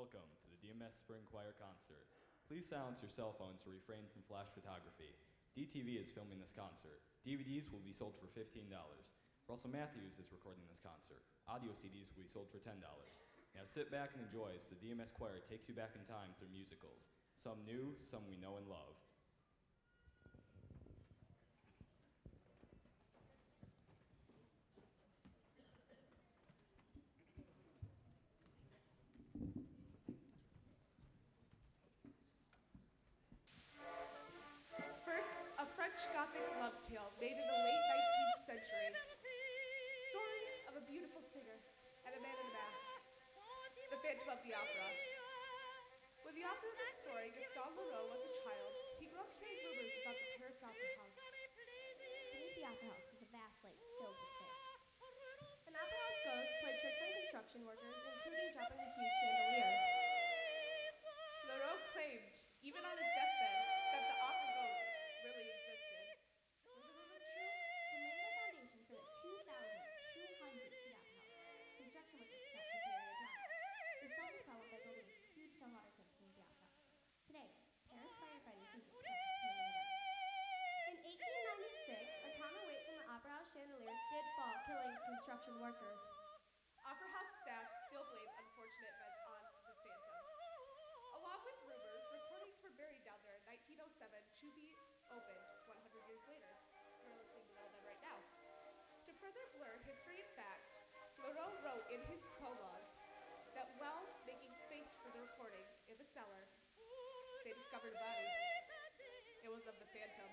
Welcome to the DMS Spring Choir Concert. Please silence your cell phones to refrain from flash photography. DTV is filming this concert. DVDs will be sold for $15. Russell Matthews is recording this concert. Audio CDs will be sold for $10. Now sit back and enjoy as the DMS Choir takes you back in time through musicals. Some new, some we know and love. A French Gothic love tale made in the late 19th century. Story of a beautiful singer and a man in a mask. The Phantom of the Opera. When the author of this story, Gaston Leroux, was a child, he grew up hearing rumors about the Paris Opera House. Beneath the Opera House was a vast lake filled with fish. An Opera House ghost played tricks on construction workers, including dropping a huge chandelier. Leroux claimed, even on his deathbed, that the opera ghost really existed. Were the rumors true? When laying the foundation for the 2,200-seat Opera House, construction workers kept the area dry. They solved this problem by building a huge saltwater tank near the Opera House. Today, Paris firefighters use it to catch snow in the dark. In 1896, a counterweight from the Opera House chandelier did fall, killing construction workers. Opera House staff still blame unfortunate events on the Phantom. Along with rumors, recordings were buried down there in 1907 to be opened 100 years later. We're listening to one of them right now. To further blur history and fact, Leroux wrote in his prologue that while making space for the recordings in the cellar, they discovered a body. It was of the Phantom.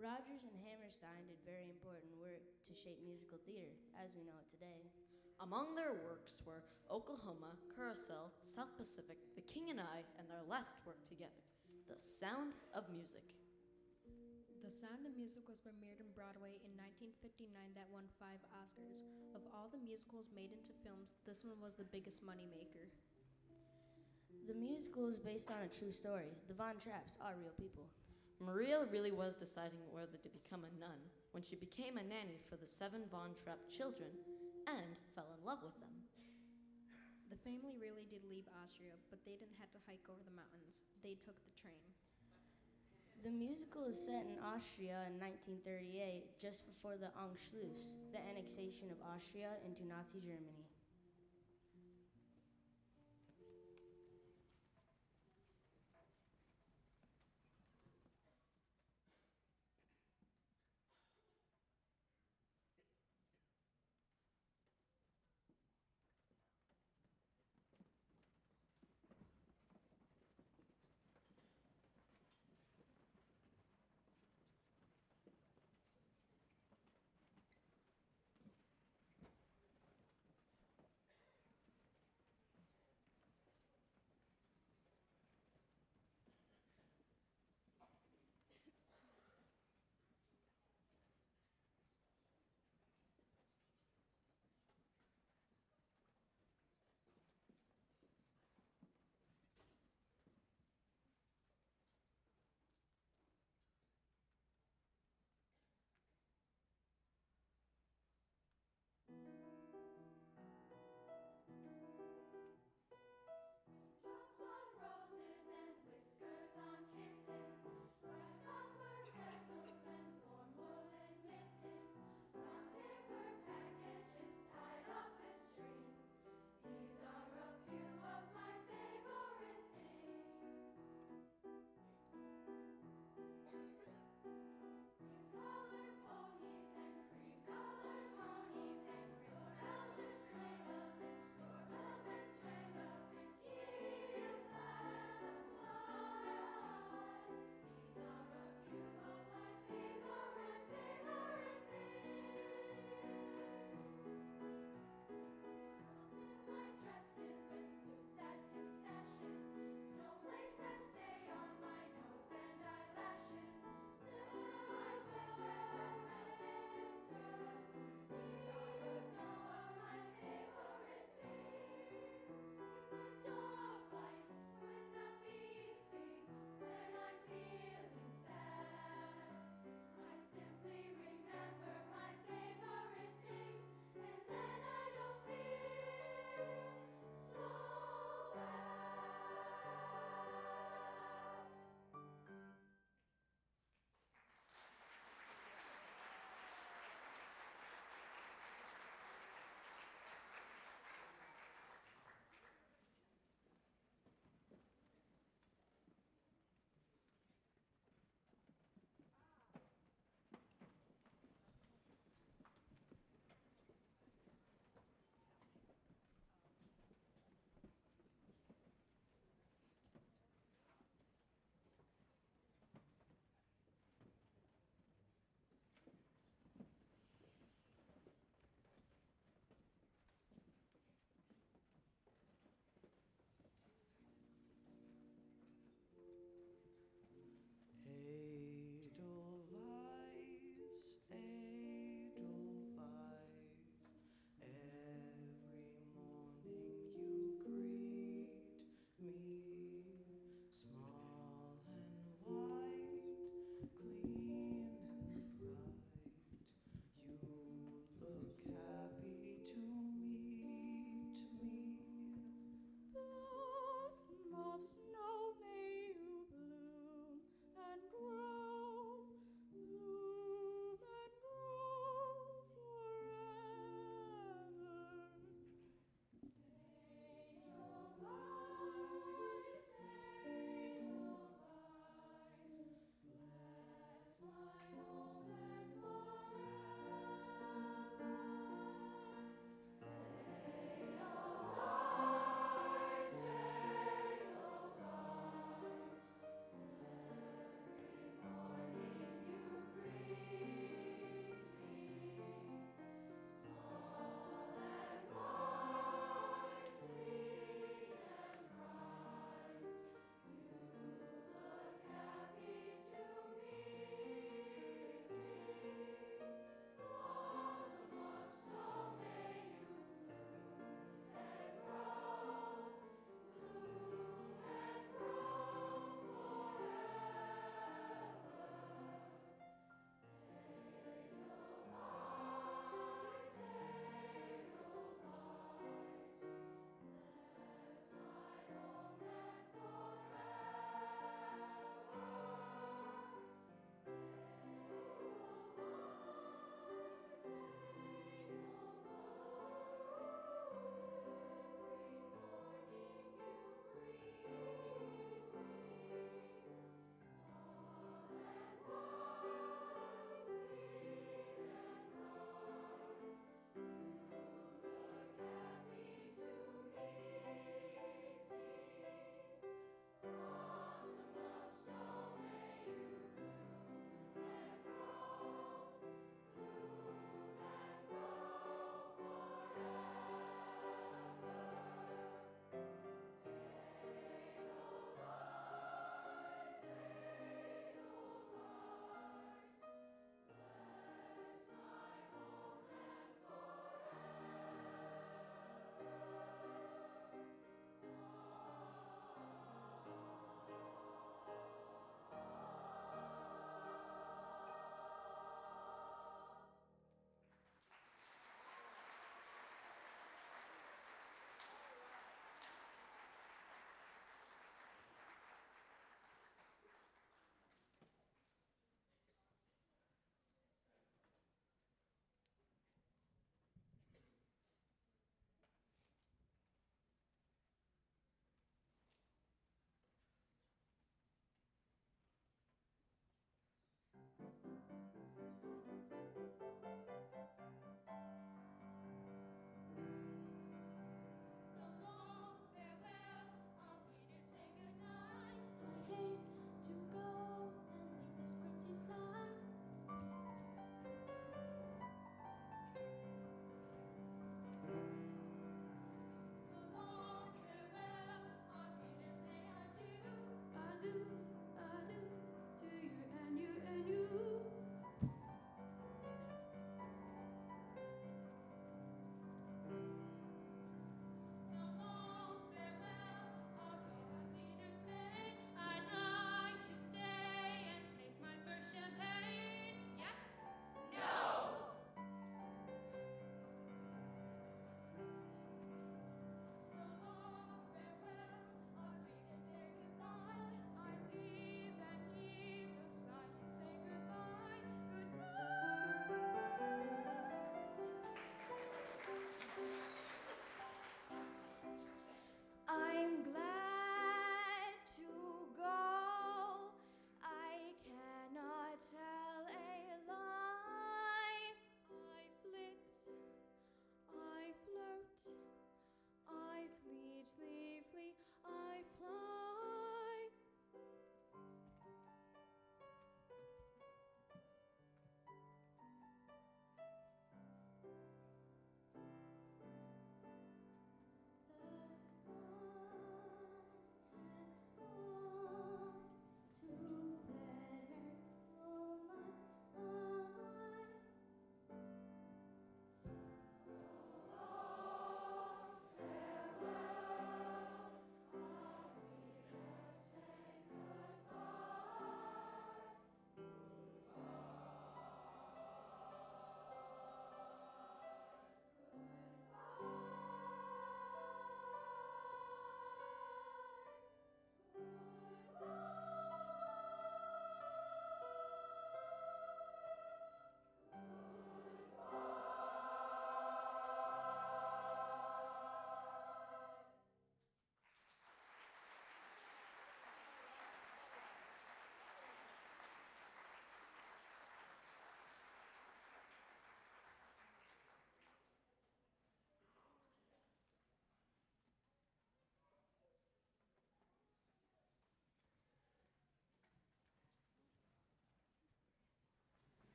Rodgers and Hammerstein did very important work to shape musical theater as we know it today. Among their works were Oklahoma, Carousel, South Pacific, The King and I, and their last work together, The Sound of Music. The Sound of Music was premiered on Broadway in 1959 that won 5 Oscars. Of all the musicals made into films, this one was the biggest moneymaker. The musical is based on a true story. The Von Trapps are real people. Maria really was deciding whether to become a nun when she became a nanny for the 7 Von Trapp children and fell in love with them. The family really did leave Austria, but they didn't have to hike over the mountains. They took the train. The musical is set in Austria in 1938, just before the Anschluss, the annexation of Austria into Nazi Germany.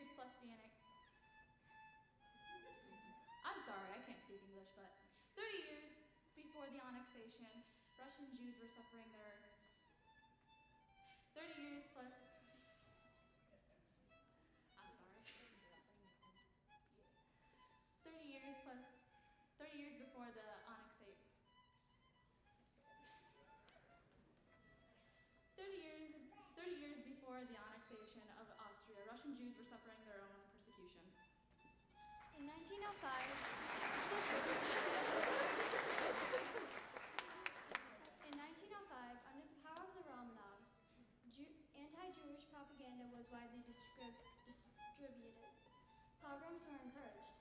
years plus the I'm sorry, I can't speak English, but 30 years before the annexation, Russian Jews were suffering their 30 years plus I'm sorry. 30 years plus 30 years before the annexation 30 years before the annexation of Austria, Russian Jews were suffering their own persecution. In 1905, under the power of the Romanovs, anti-Jewish propaganda was widely distributed. Pogroms were encouraged.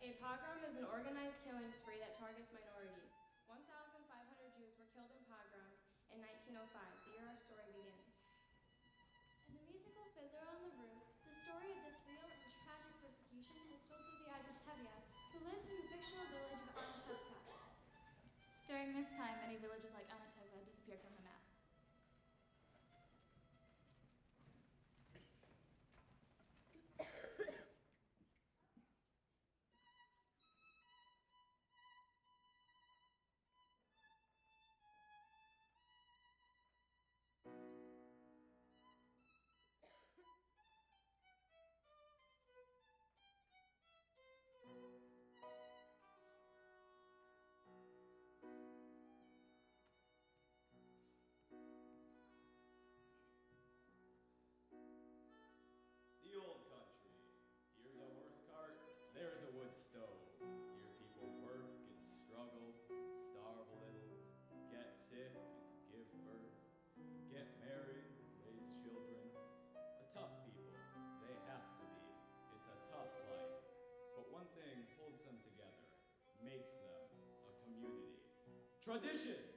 A pogrom is an organized killing spree that targets minorities. 1,500 Jews were killed in pogroms in 1905, the year our story begins. In the musical Fiddler on the Roof, the story of this real and tragic persecution is told through the eyes of Tevye, who lives in the fictional village of Anatevka. During this time, many villages like Anatevka disappeared from the map. The old country. Here's a horse cart, there's a wood stove. Here people work and struggle, starve a little, get sick and give birth, get married, raise children. A tough people, they have to be. It's a tough life. But one thing holds them together, makes them a community. Tradition! Tradition.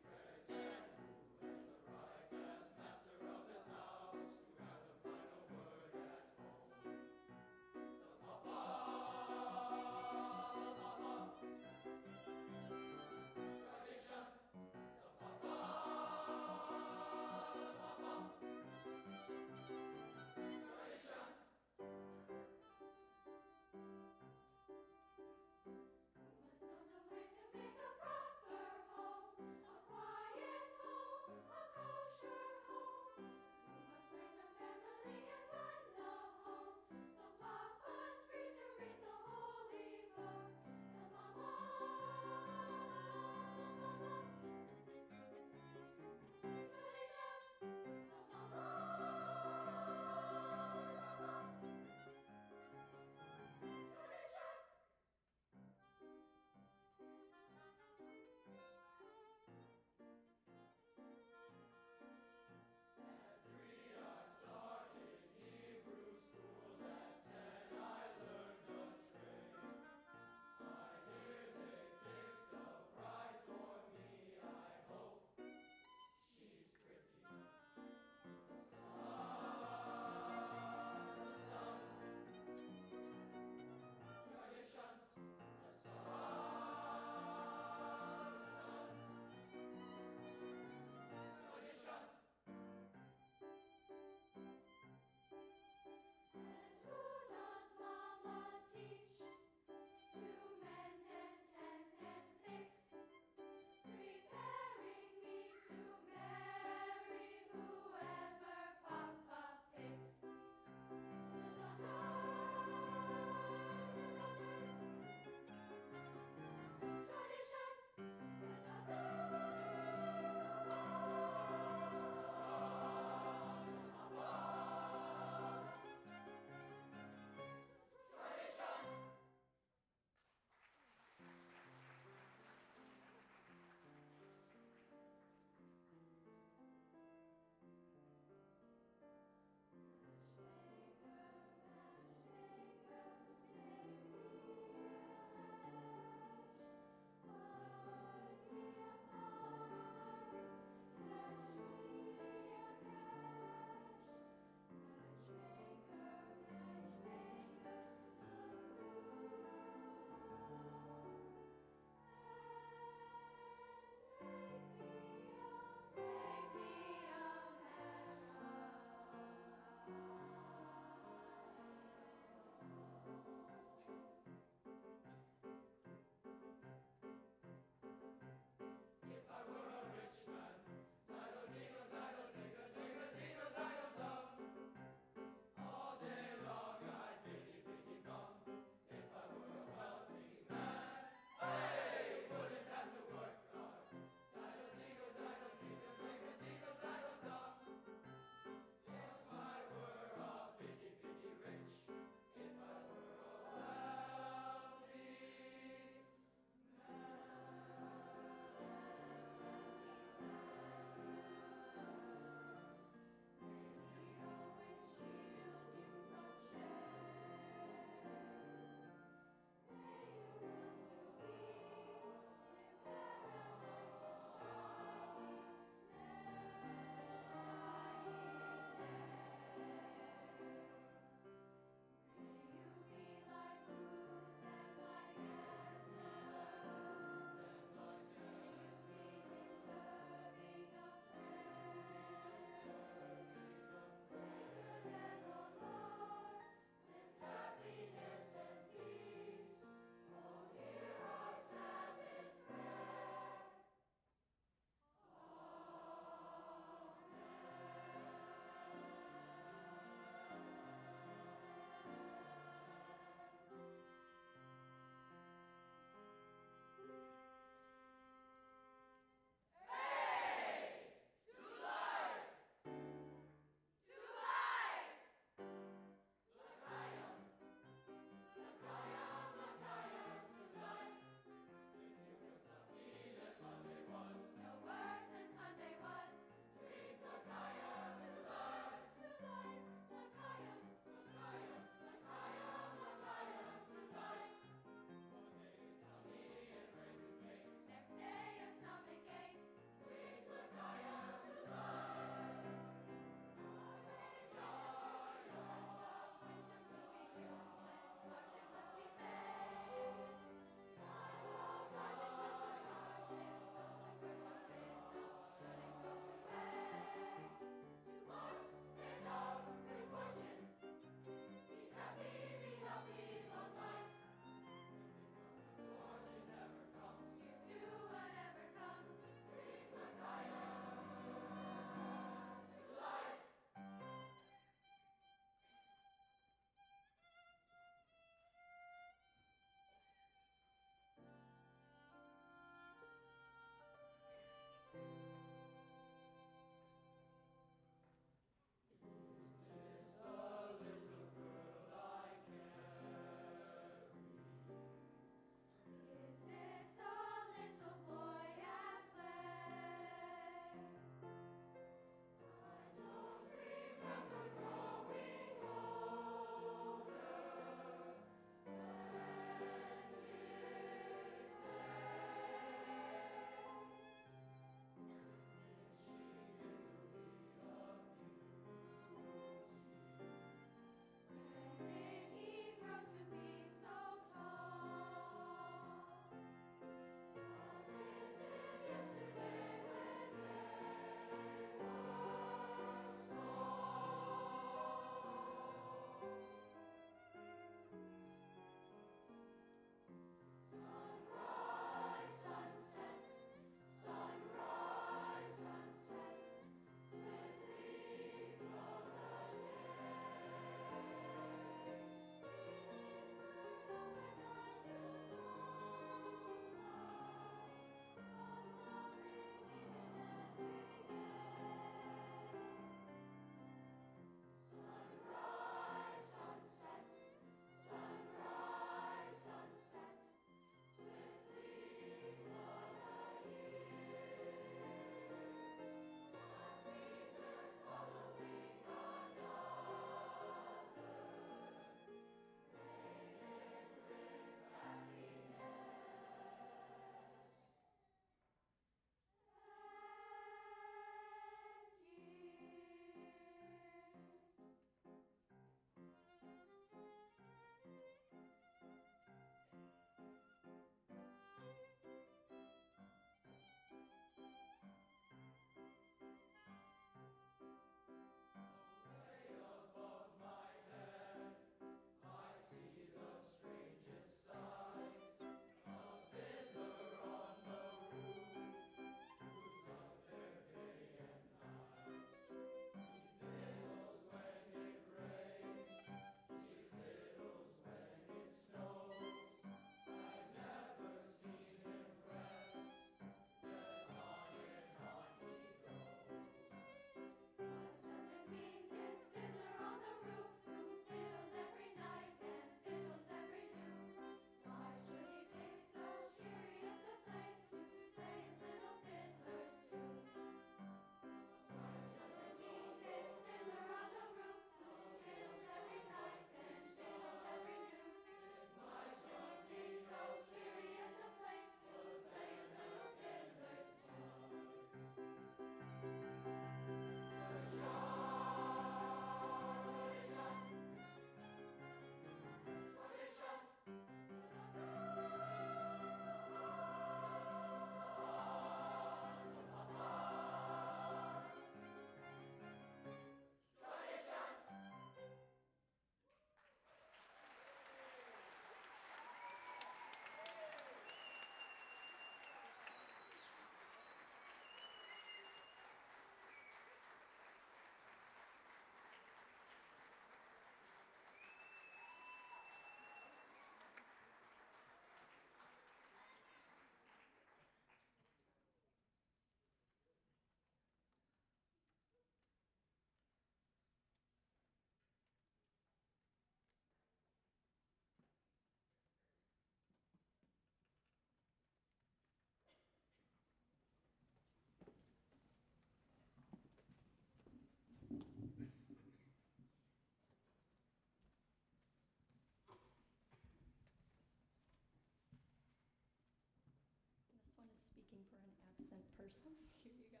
something. Here you go.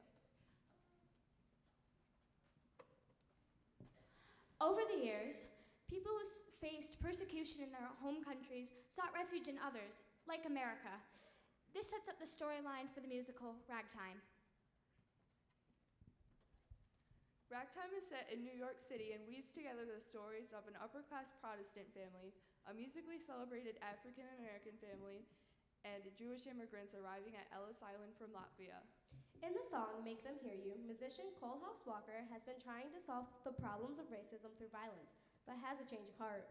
Over the years, people who faced persecution in their home countries sought refuge in others, like America. This sets up the storyline for the musical Ragtime. Ragtime is set in New York City and weaves together the stories of an upper-class Protestant family, a musically celebrated African-American family, and Jewish immigrants arriving at Ellis Island from Latvia. In the song Make Them Hear You, musician Colehouse Walker has been trying to solve the problems of racism through violence, but has a change of heart.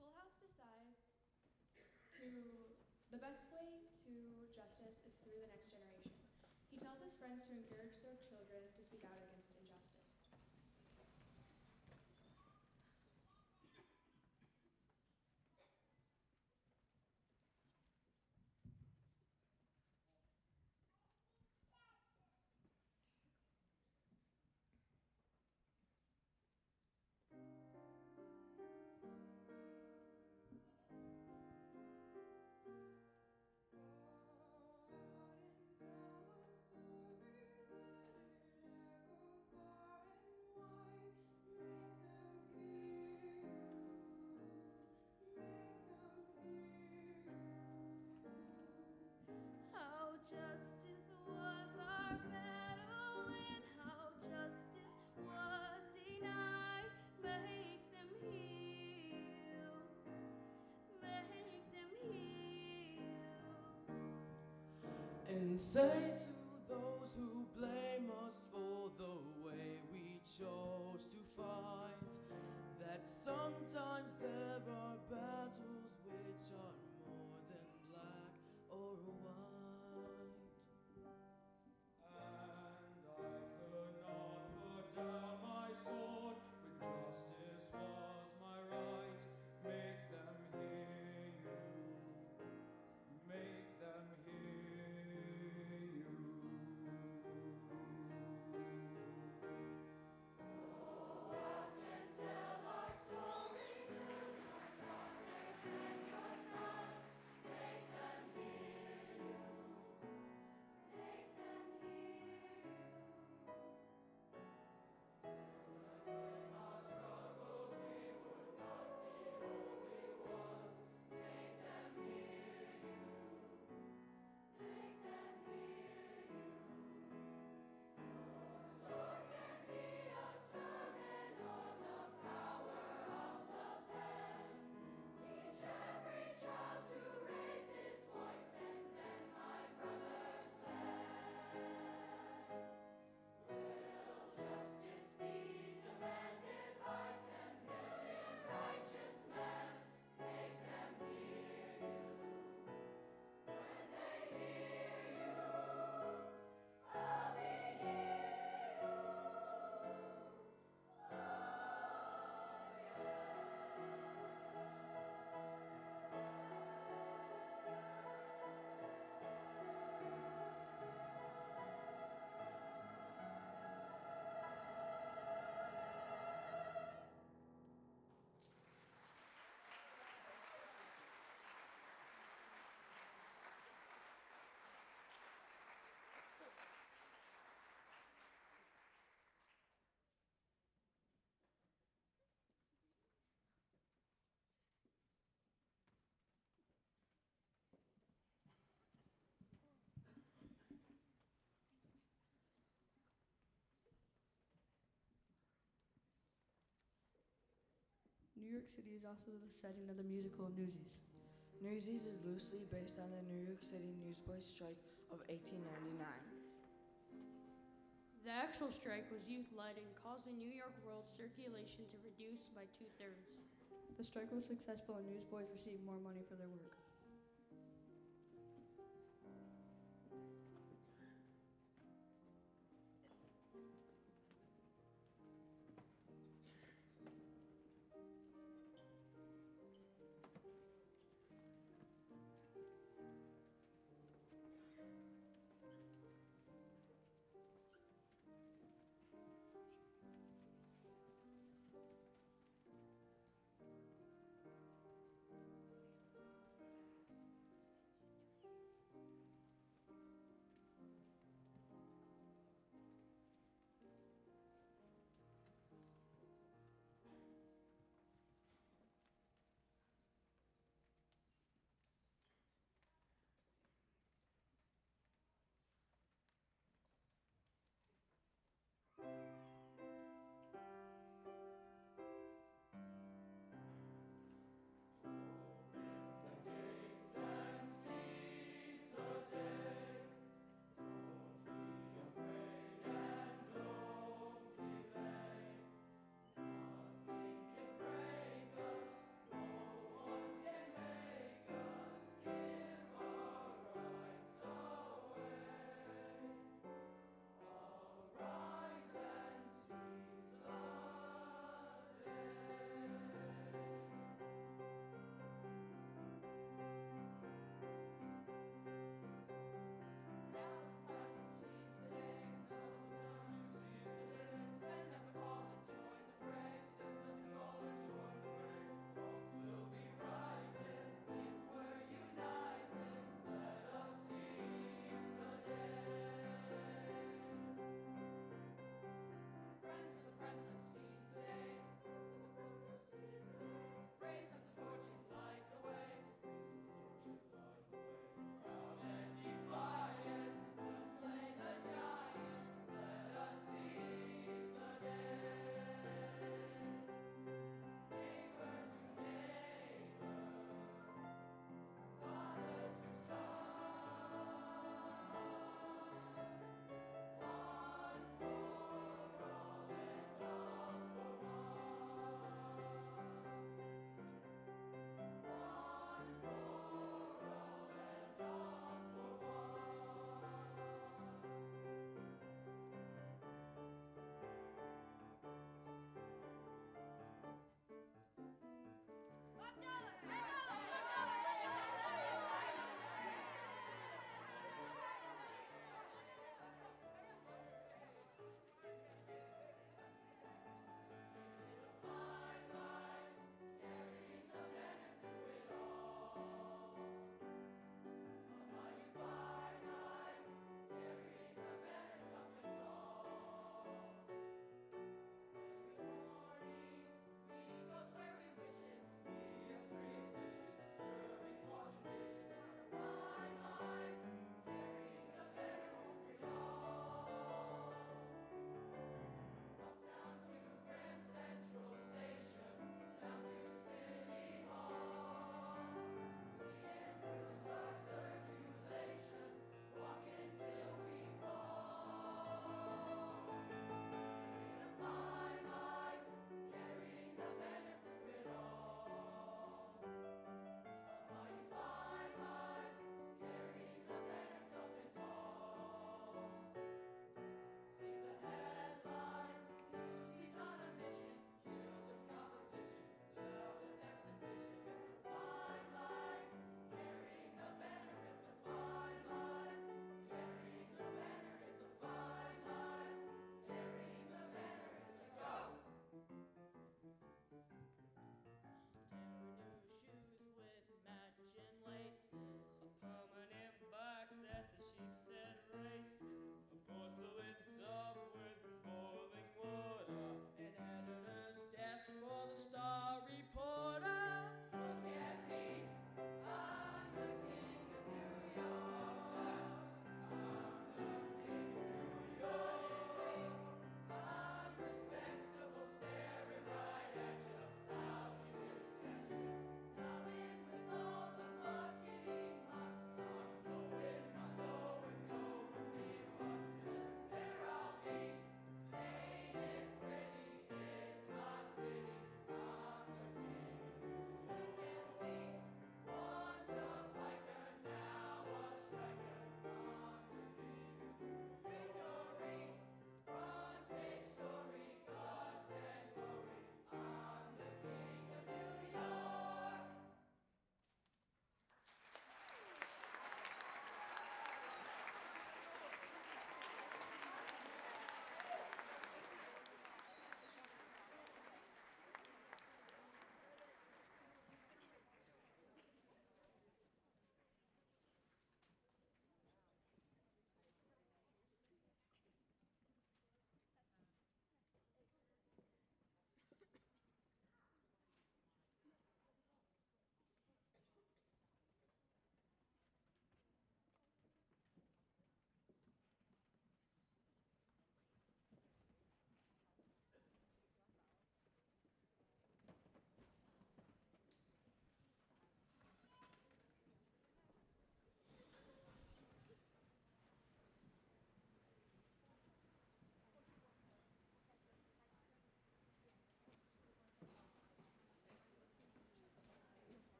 Colehouse decides the best way to justice is through the next generation. He tells his friends to encourage their children to speak out against injustice. How justice was our battle and how justice was denied. Make them heal. Make them heal. And say to those who blame us for the way we chose to fight, that sometimes there are battles which are more than black or white. And I could not put down my sword when justice was my right. Make them hear you. Make them hear you. New York City is also the setting of the musical Newsies. Newsies is loosely based on the New York City Newsboys strike of 1899. The actual strike was youth-led and caused the New York World circulation to reduce by 2/3. The strike was successful and newsboys received more money for their work.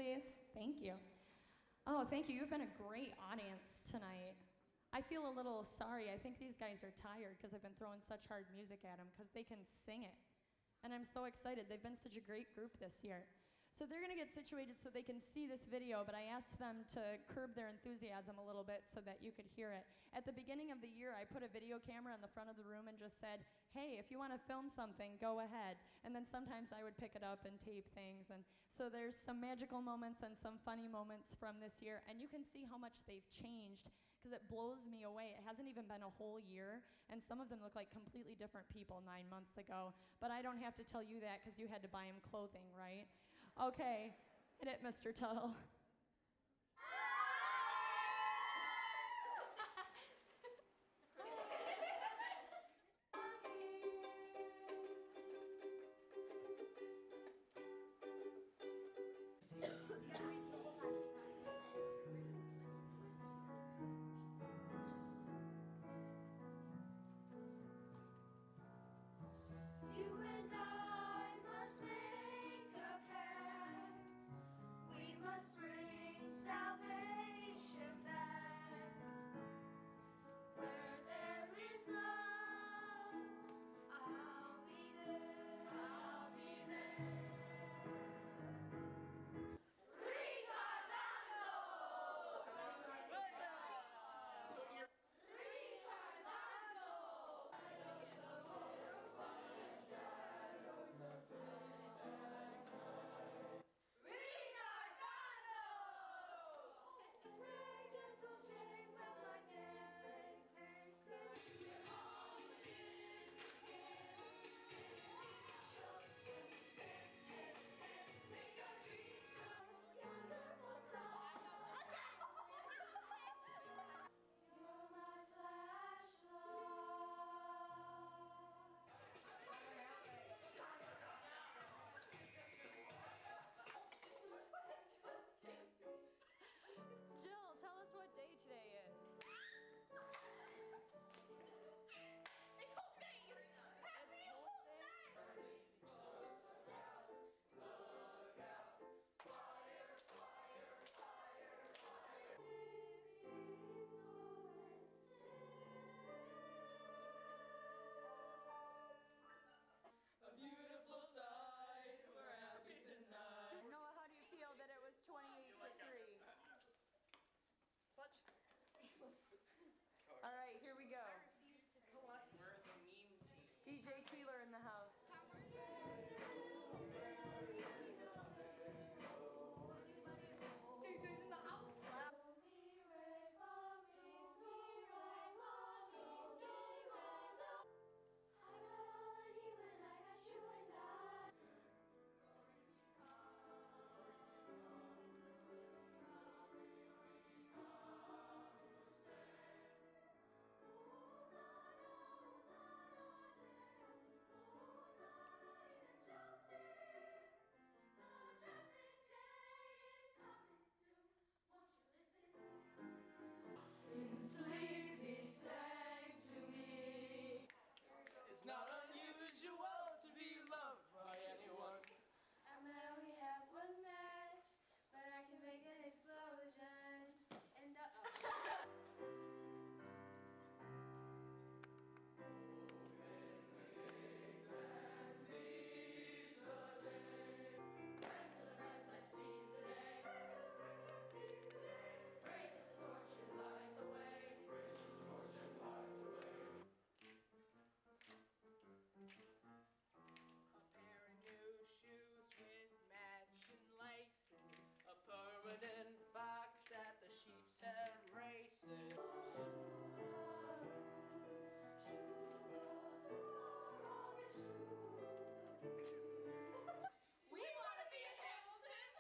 please. Thank you. Oh, thank you. You've been a great audience tonight. I feel a little sorry. I think these guys are tired because I've been throwing such hard music at them because they can sing it. And I'm so excited. They've been such a great group this year. So they're going to get situated so they can see this video, but I asked them to curb their enthusiasm a little bit so that you could hear it. At the beginning of the year, I put a video camera in the front of the room and just said, hey, if you want to film something, go ahead. And then sometimes I would pick it up and tape things. And so there's some magical moments and some funny moments from this year, and you can see how much they've changed because it blows me away. It hasn't even been a whole year, and some of them look like completely different people 9 months ago. But I don't have to tell you that because you had to buy them clothing, right? Okay, hit it, Mr. Tuttle. You and I must make a pact. We must bring salvation back. Where there is love, I'll be there. I'll be there. Jill, tell us what day today is. It's Hope Day! Happy Hope Day! A beautiful sight, we're happy tonight. Noah, how do you feel that it was 28 to 3? All right, here we go. We're the meme team. DJ Keeler in the house. DJ's in the house. In sleep he sang to me. It's not unusual to be loved by anyone. I might only have one match, but I can make an explosion. And A pair of new shoes with matching laces. A permanent box at the Sheep's Head Races. we want to be in Hamilton.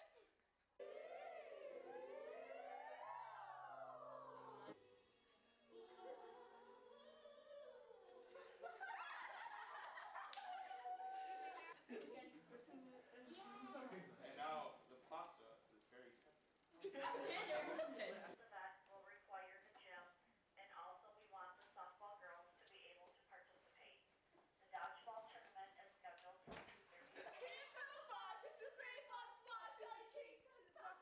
And now the pasta is very tempting. That will require the gym, and also we want the softball girls to be able to participate. The dodgeball tournament is scheduled for 2:30. Just to say, spot,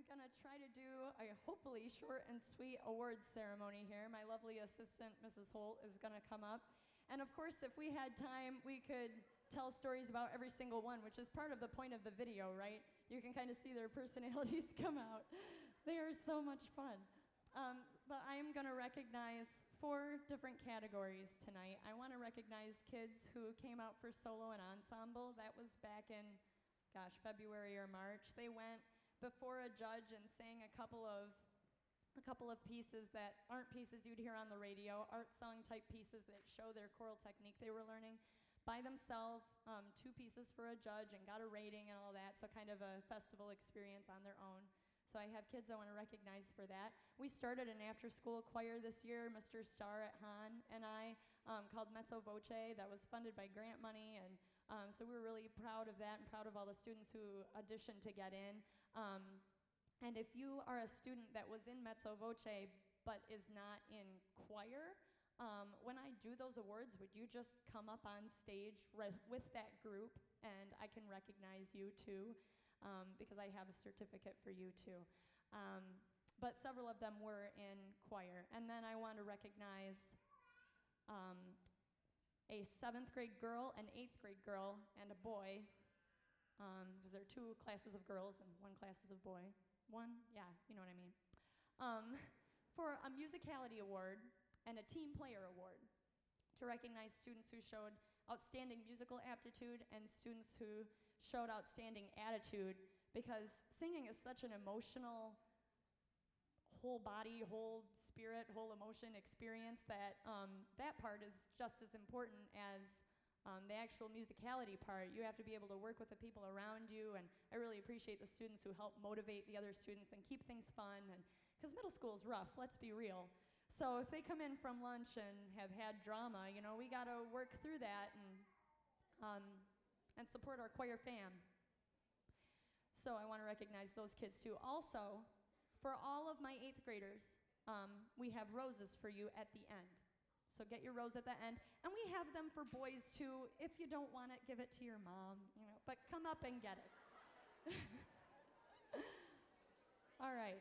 I'm going to try to do a hopefully short and sweet awards ceremony here. My lovely assistant, Mrs. Holt, is going to come up. And of course, if we had time, we could tell stories about every single one, which is part of the point of the video, right? You can kind of see their personalities come out. They are so much fun. But I am going to recognize 4 different categories tonight. I want to recognize kids who came out for solo and ensemble. That was back in, gosh, February or March. They went before a judge and sang a couple of pieces that aren't pieces you'd hear on the radio, art song type pieces that show their choral technique they were learning by themselves, 2 pieces for a judge and got a rating and all that, so kind of a festival experience on their own. So I have kids I want to recognize for that. We started an after-school choir this year, Mr. Starr at Hahn and I, called Mezzo Voce, that was funded by grant money, and so we were really proud of that and proud of all the students who auditioned to get in. And if you are a student that was in Mezzo Voce but is not in choir, when I do those awards, would you just come up on stage with that group and I can recognize you too, because I have a certificate for you too. But several of them were in choir. And then I want to recognize a 7th grade girl, an 8th grade girl, and a boy, because there are 2 classes of girls and 1 class is of boy. 1? Yeah, you know what I mean. For a musicality award and a team player award to recognize students who showed outstanding musical aptitude and students who showed outstanding attitude, because singing is such an emotional, whole body, whole spirit, whole emotion experience that that part is just as important as the actual musicality part. You have to be able to work with the people around you, and I really appreciate the students who help motivate the other students and keep things fun, and because middle school is rough, let's be real. So if they come in from lunch and have had drama, you know, we got to work through that and support our choir fam. So I want to recognize those kids too. Also, for all of my 8th graders, we have roses for you at the end. So get your rose at the end. And we have them for boys too. If you don't want it, give it to your mom, you know, but come up and get it. All right.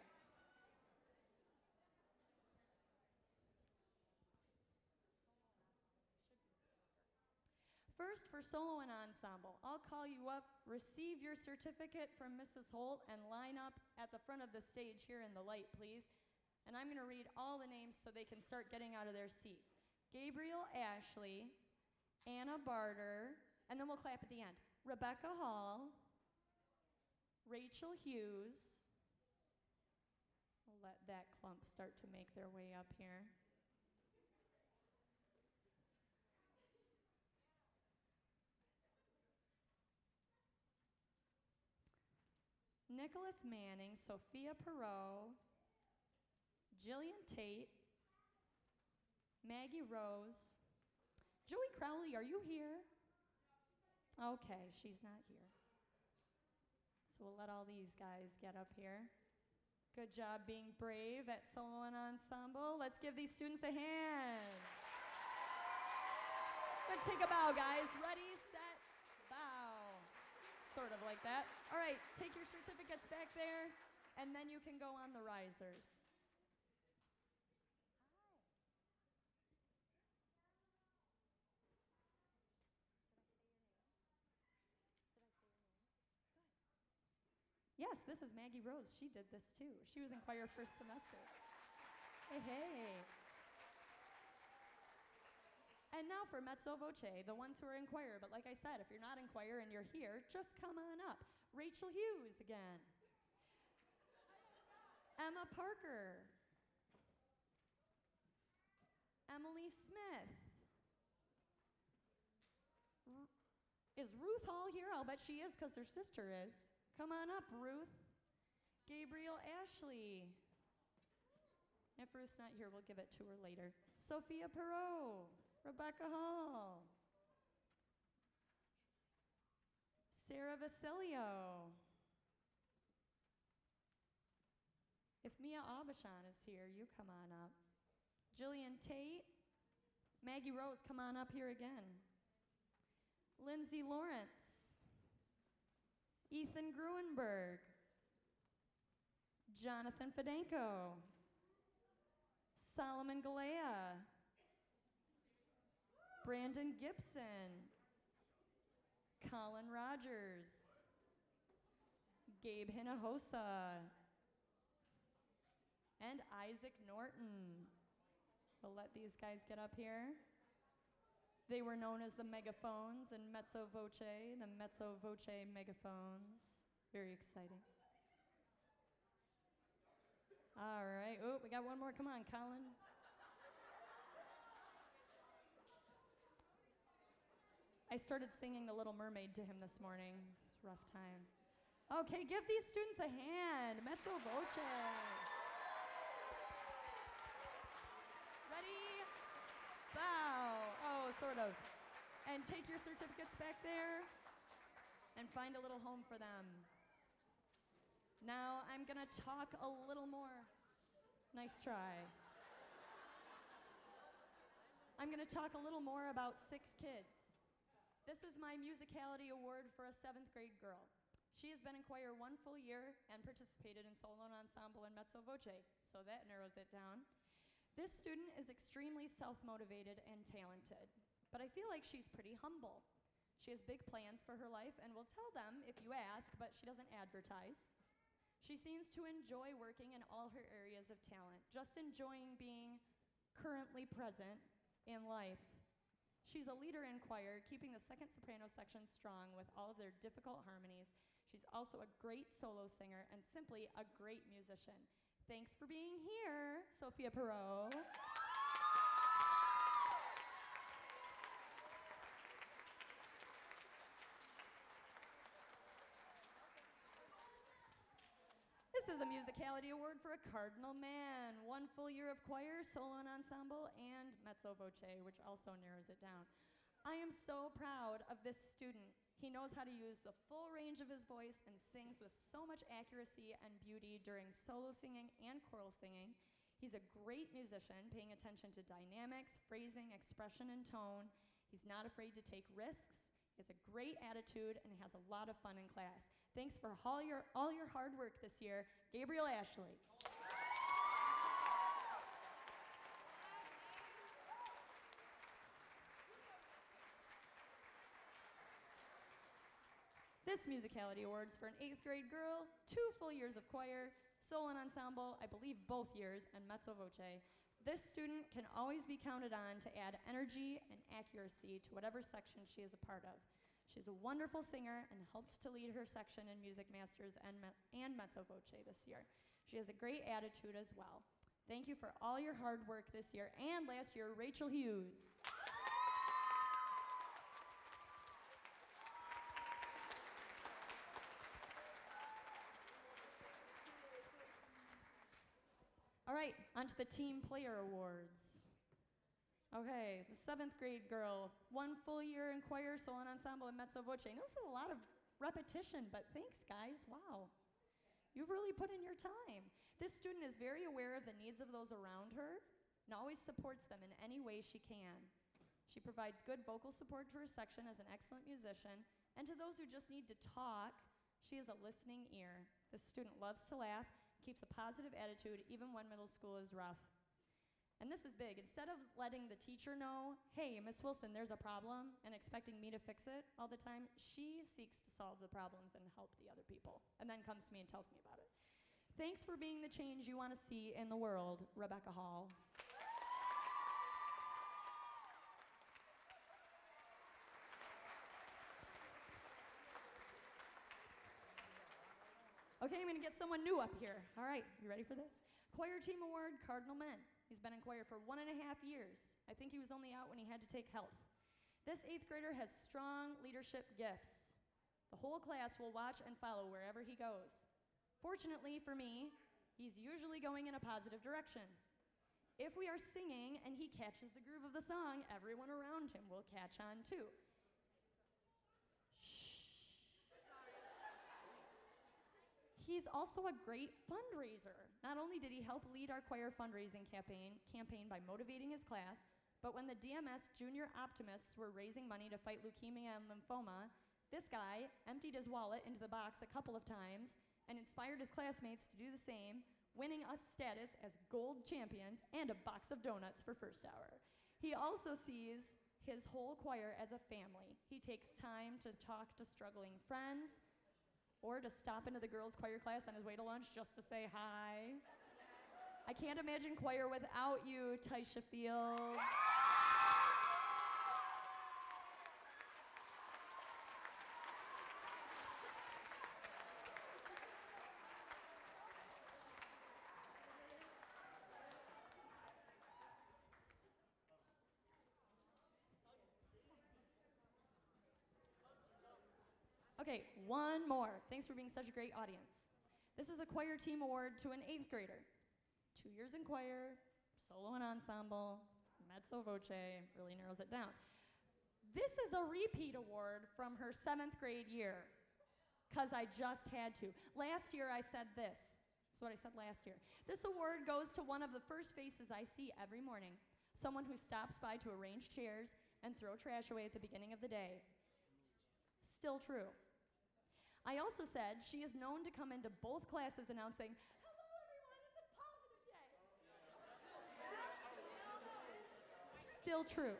First, for solo and ensemble, I'll call you up, receive your certificate from Mrs. Holt, and line up at the front of the stage here in the light, please. And I'm going to read all the names so they can start getting out of their seats. Gabriel Ashley, Anna Barter, and then we'll clap at the end. Rebecca Hall, Rachel Hughes. We'll let that clump start to make their way up here. Nicholas Manning, Sophia Perot, Jillian Tate, Maggie Rose. Joey Crowley, are you here? Okay, she's not here. So we'll let all these guys get up here. Good job being brave at solo and ensemble. Let's give these students a hand. Good, take a bow, guys. Ready, set, bow. Sort of like that. All right, take your certificates back there, and then you can go on the risers. Yes, this is Maggie Rose. She did this too. She was in choir first semester. Hey, hey. And now for Mezzo Voce, the ones who are in choir. But like I said, if you're not in choir and you're here, just come on up. Rachel Hughes again. Emma Parker. Emily Smith. Is Ruth Hall here? I'll bet she is because her sister is. Come on up, Ruth. Gabriel Ashley. If Ruth's not here, we'll give it to her later. Sophia Perot. Rebecca Hall. Sarah Vasilio. If Mia Abashan is here, you come on up. Jillian Tate. Maggie Rose, come on up here again. Lindsay Lawrence. Ethan Gruenberg. Jonathan Fedenko, Solomon Galea, Brandon Gibson, Colin Rogers, Gabe Hinojosa, and Isaac Norton. We'll let these guys get up here. They were known as the Megaphones and Mezzo Voce, the Mezzo Voce Megaphones. Very exciting. All right. Oh, we got one more. Come on, Colin. I started singing The Little Mermaid to him this morning. It's rough times. Okay, give these students a hand. Mezzo Voce. Ready? Bow. Oh, sort of. And take your certificates back there and find a little home for them. Now I'm going to talk a little more. Nice try. I'm going to talk a little more about 6 kids. This is my musicality award for a 7th grade girl. She has been in choir 1 full year and participated in solo and ensemble and mezzo voce, so that narrows it down. This student is extremely self-motivated and talented, but I feel like she's pretty humble. She has big plans for her life and will tell them if you ask, but she doesn't advertise. She seems to enjoy working in all her areas of talent, just enjoying being currently present in life. She's a leader in choir, keeping the second soprano section strong with all of their difficult harmonies. She's also a great solo singer and simply a great musician. Thanks for being here, Sophia Perot. This is a musicality award for a cardinal man. 1 full year of choir, solo and ensemble, and mezzo voce, which also narrows it down. I am so proud of this student. He knows how to use the full range of his voice and sings with so much accuracy and beauty during solo singing and choral singing. He's a great musician, paying attention to dynamics, phrasing, expression, and tone. He's not afraid to take risks. He has a great attitude and has a lot of fun in class. Thanks for all your hard work this year, Gabriel Ashley. This musicality award's for an 8th grade girl, 2 full years of choir, solo and ensemble, I believe both years, and mezzo voce. This student can always be counted on to add energy and accuracy to whatever section she is a part of. She's a wonderful singer and helped to lead her section in Music Masters and mezzo voce this year. She has a great attitude as well. Thank you for all your hard work this year and last year, Rachel Hughes. All right, on to the Team Player Awards. Okay, the 7th grade girl, 1 full year in choir, solo and ensemble, and mezzo voce. Now, this is a lot of repetition, but thanks, guys. Wow. You've really put in your time. This student is very aware of the needs of those around her and always supports them in any way she can. She provides good vocal support to her section as an excellent musician, and to those who just need to talk, she is a listening ear. This student loves to laugh, keeps a positive attitude even when middle school is rough. And this is big. Instead of letting the teacher know, hey, Miss Wilson, there's a problem, and expecting me to fix it all the time, she seeks to solve the problems and help the other people, and then comes to me and tells me about it. Thanks for being the change you want to see in the world, Rebecca Hall. Okay, I'm going to get someone new up here. All right, you ready for this? Choir Team Award, Cardinal Men. He's been in choir for 1.5 years. I think he was only out when he had to take health. This 8th grader has strong leadership gifts. The whole class will watch and follow wherever he goes. Fortunately for me, he's usually going in a positive direction. If we are singing and he catches the groove of the song, everyone around him will catch on too. He's also a great fundraiser. Not only did he help lead our choir fundraising campaign by motivating his class, but when the DMS Junior Optimists were raising money to fight leukemia and lymphoma, this guy emptied his wallet into the box a couple of times and inspired his classmates to do the same, winning us status as gold champions and a box of donuts for first hour. He also sees his whole choir as a family. He takes time to talk to struggling friends or to stop into the girls' choir class on his way to lunch just to say hi. I can't imagine choir without you, Taisha Field. Okay, one more. Thanks for being such a great audience. This is a choir team award to an 8th grader. 2 years in choir, solo and ensemble, mezzo voce, really narrows it down. This is a repeat award from her 7th grade year, because I just had to. Last year I said this. This is what I said last year. This award goes to one of the first faces I see every morning, someone who stops by to arrange chairs and throw trash away at the beginning of the day. Still true. I also said she is known to come into both classes announcing, "Hello everyone, it's a positive day." Still true.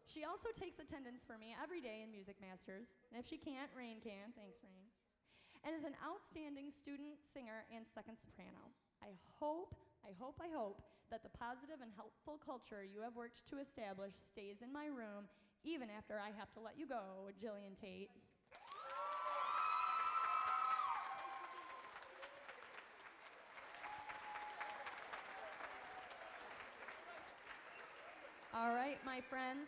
She also takes attendance for me every day in Music Masters, and if she can't, Rain can. Thanks, Rain. And is an outstanding student, singer, and second soprano. I hope that the positive and helpful culture you have worked to establish stays in my room even after I have to let you go, Jillian Tate. All right, my friends.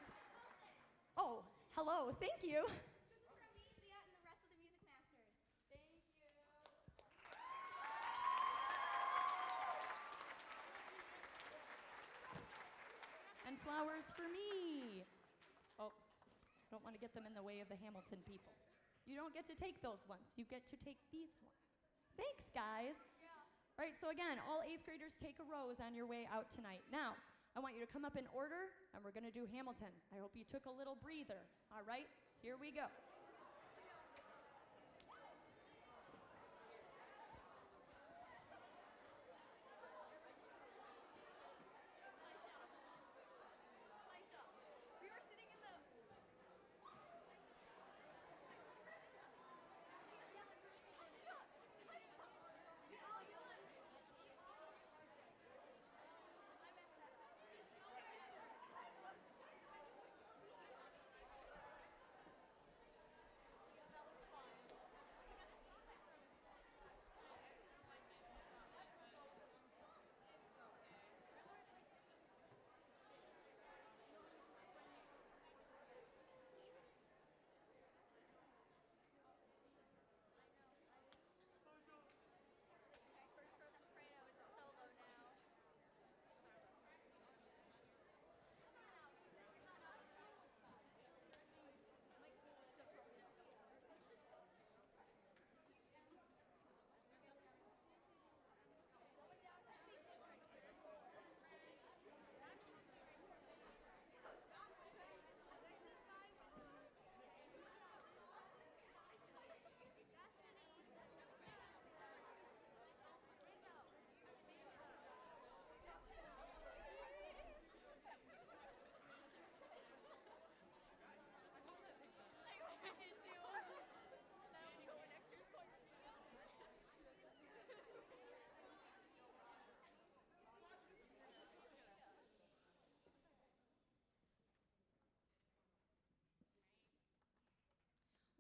Oh, hello, thank you. This is from me, Leah, and the rest of the Music Masters. Thank you. And flowers for me. Oh, don't want to get them in the way of the Hamilton people. You don't get to take those ones. You get to take these ones. Thanks, guys. All right, so again, all 8th graders take a rose on your way out tonight. Now, I want you to come up in order, and we're going to do Hamilton. I hope you took a little breather. All right, here we go. We were sitting in the...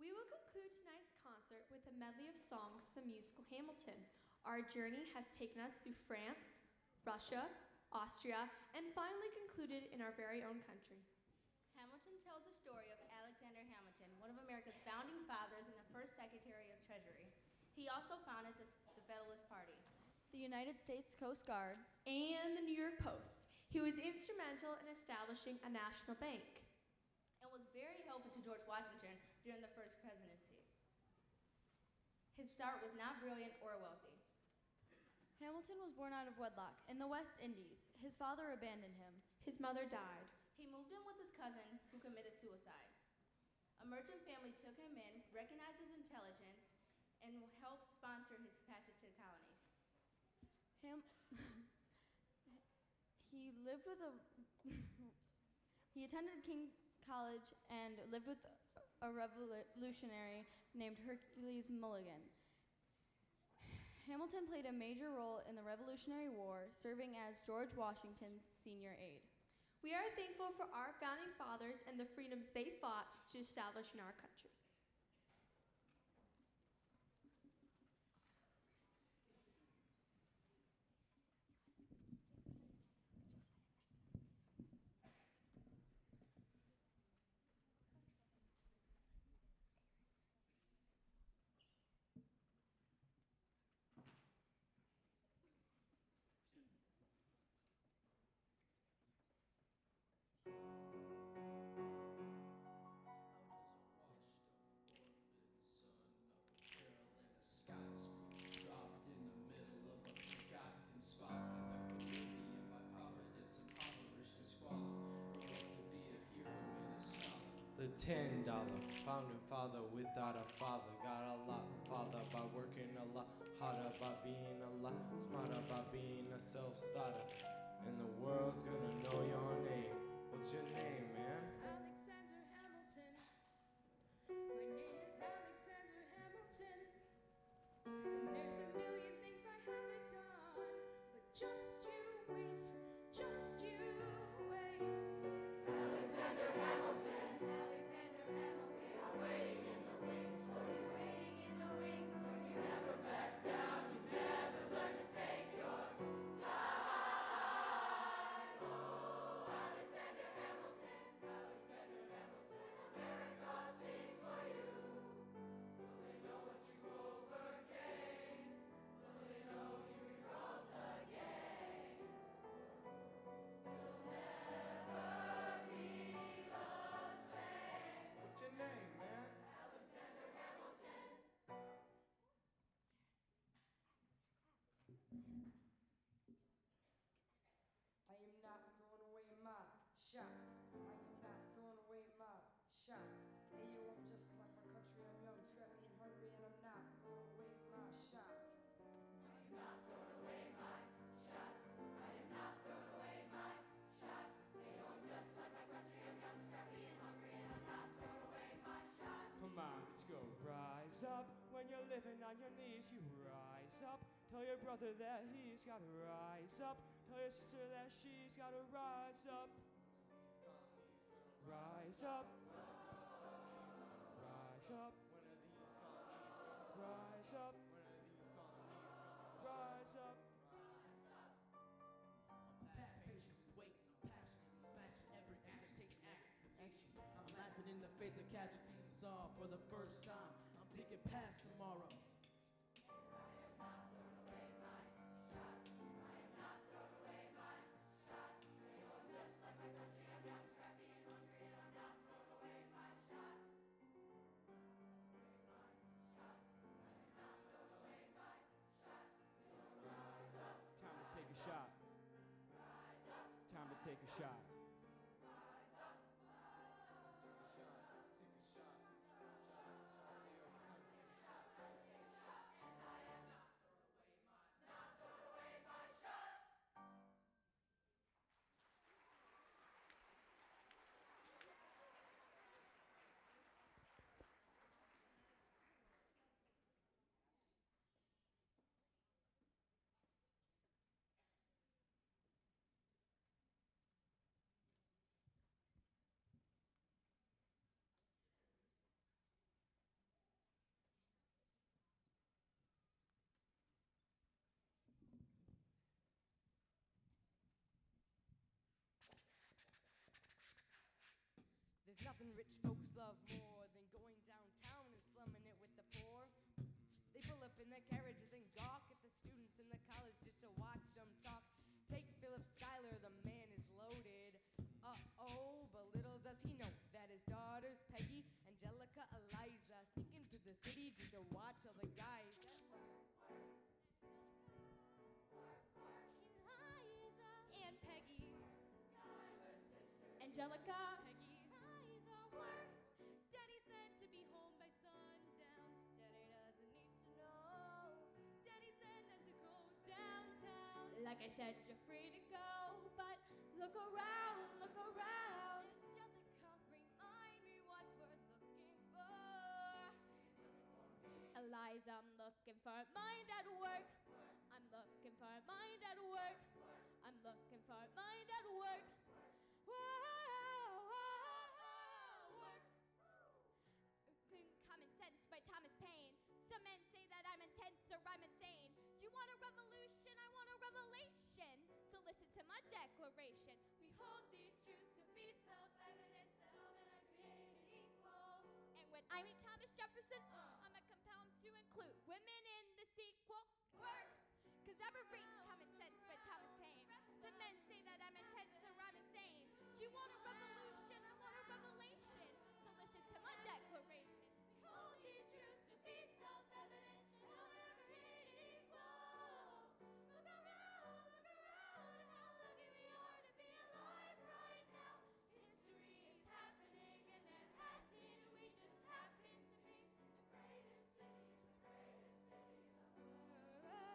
We will conclude tonight's concert with a medley of songs from the musical Hamilton. Our journey has taken us through France, Russia, Austria, and finally concluded in our very own country. Hamilton tells the story of Alexander Hamilton, one of America's founding fathers and the first Secretary of Treasury. He also founded the Federalist Party, The United States Coast Guard, and the New York Post. He was instrumental in establishing a national bank. and was very helpful to George Washington during the first presidency. His start was not brilliant or wealthy. Hamilton was born out of wedlock in the West Indies. His father abandoned him. His mother died. He moved in with his cousin, who committed suicide. A merchant family took him in, recognized his intelligence, and will help sponsor his passage to the colonies. He lived with a he attended King College and lived with a revolutionary named Hercules Mulligan. Hamilton played a major role in the Revolutionary War, serving as George Washington's senior aide. We are thankful for our founding fathers and the freedoms they fought to establish in our country. The $10 founding father without a father got a lot farther by working a lot harder, by being a lot smarter, by being a self-starter. And the world's gonna know your name. What's your name, man? Alexander Hamilton. My name is Alexander Hamilton. And there's a million things I haven't done, but just you wait, just you wait. Alexander Hamilton. Alexander Hamilton. I'm waiting in the wings for you. Waiting in the wings for you. Never back down. You never learn to take your time. Oh, Alexander Hamilton. Alexander Hamilton. America sings for you. Will they know what you overcame? Will they know you rewrote the game? You'll never be the same. What's your name, man? Alexander Hamilton. I am not throwing away my shot. I am not throwing away my shot. Hey yo, I'm just like my country. I'm young, scrappy, and hungry, and I'm not throwing away my shot. I am not throwing away my shot. I am not throwing away my shot. Hey, yo, I'm just like my country. I'm young, scrappy, and hungry, and I'm not throwing away my shot. Come on, let's go. Rise up when you're living on your knees. You rise up. Tell your brother that he's gotta rise up. Tell your sister that she's gotta rise up. Rise up. Rise up. Rise up. Rise up. Patiently waiting, I'm passionately smashing every act, taking action. I'm laughing in the face of casualties, it's all for the first time. I'm thinking past tomorrow. Time to take a shot. Time to take a shot. There's nothing rich folks love more than going downtown and slumming it with the poor. They pull up in their carriages and gawk at the students in the college just to watch them talk. Take Philip Schuyler, the man is loaded. Uh-oh, but little does he know that his daughters, Peggy, Angelica, Eliza, sneak into the city just to watch all the guys. And Peggy. Angelica. Peggy. Liza, work. Daddy said to be home by sundown. Daddy doesn't need to I said, you're free to go, but look around, look around. Angelica, remind me what we're looking for. Eliza, I'm looking for mind at work. I'm looking for mind at work. I'm looking for mind at work. Work. Common Sense by Thomas Paine. Some men say that I'm intense or I'm insane. Do you want a revolution? I want a revelation. So listen to my declaration. We hold these truths to be self-evident that all men are created equal. And when I meet Thomas Jefferson, I'ma compel him to include women in the sequel. Work. Cause every Common Sense by Thomas Paine. Some men say that I'm intense or I'm insane. Do you want a revolution? I want a revelation. So listen to my declaration. We hold these truths to be self-evident that all men are created equal. Look around, how lucky we are to be alive right now. History is happening in Manhattan. We just happen to be in the greatest city in the world.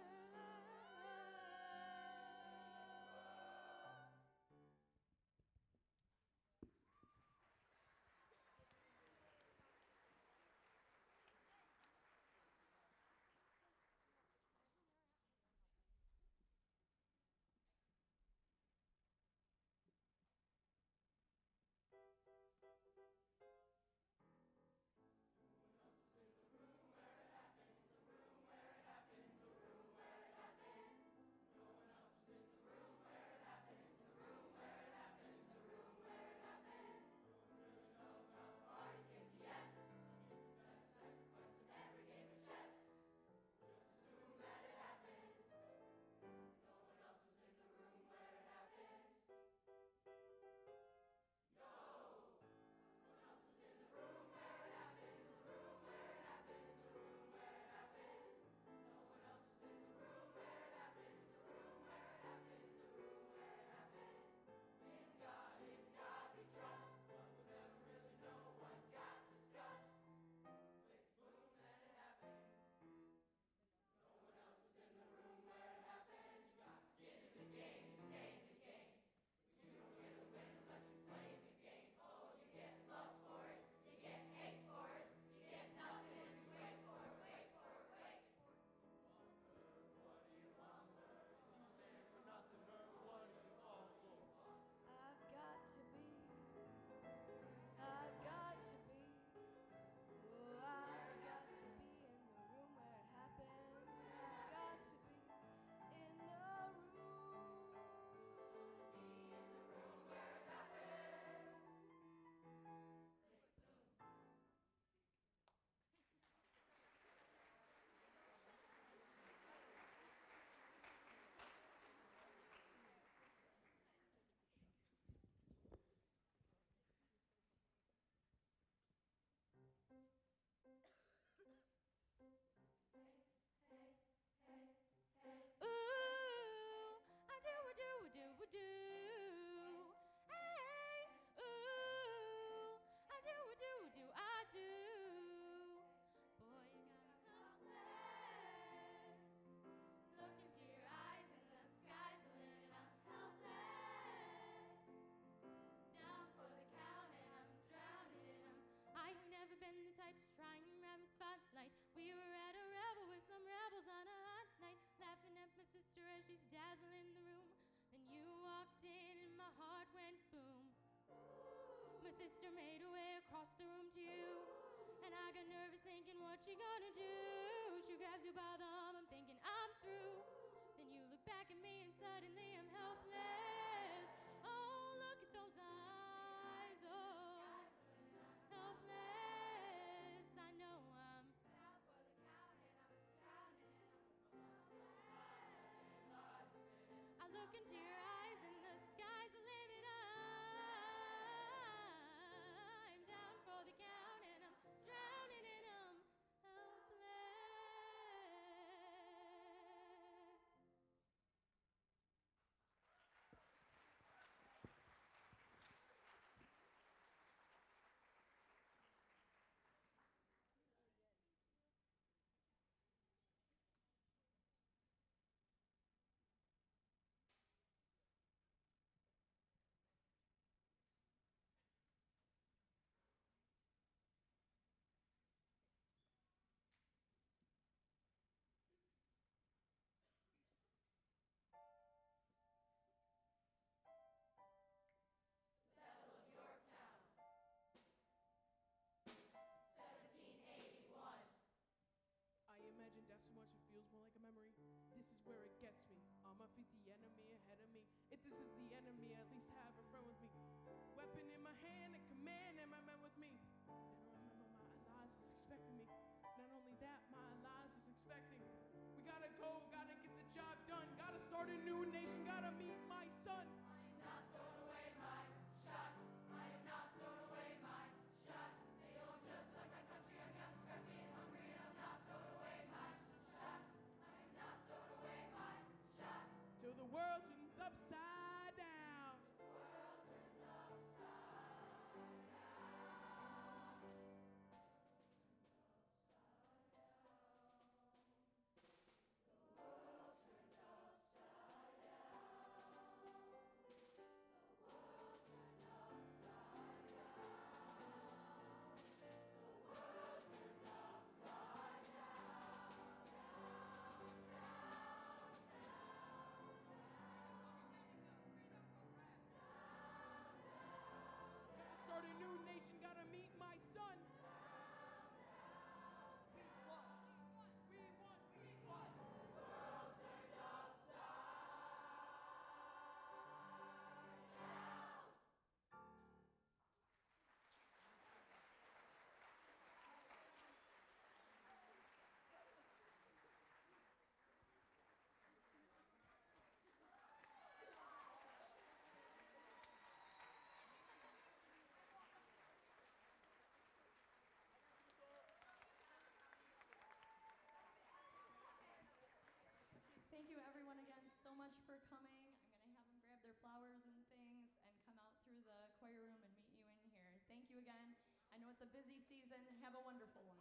She's dazzling the room. Then you walked in and my heart went boom. My sister made her way across the room to you, and I got nervous thinking, what's she gonna do? She grabs you by the arm, I'm thinking I'm through. Then you look back at me and suddenly I'm helpless. Oh, look at those eyes, oh, helpless. I know I'm down for the count and I'm drowning and I look into your eyes and the sky's the limit. I'm down for the count and I'm drowning and I'm helpless. where it gets me. I'ma defeat the enemy ahead of me. If this is the enemy, at least have a friend with me. Weapon in my hand, a command, and my men with me. Better remember my Elias is expecting me. Not only that, my Elias is expecting. We gotta go, gotta get the job done. Gotta start a new nation, gotta meet my son. I am not throwing away my shots. I am not throwing away my shots. Ayo, just like my country, I'm young, scrappy, and hungry, and I'm not throwing away my shots. I am not throwing away my shots. Till the world turns upside down. The world turns upside down. Start a new nation, gotta meet my son. We won. We won. We won. The world turned upside down. Thank you everyone again so much for coming. I'm going to have them grab their flowers and things and come out through the choir room and meet you in here. Thank you again. I know it's a busy season. Have a wonderful one.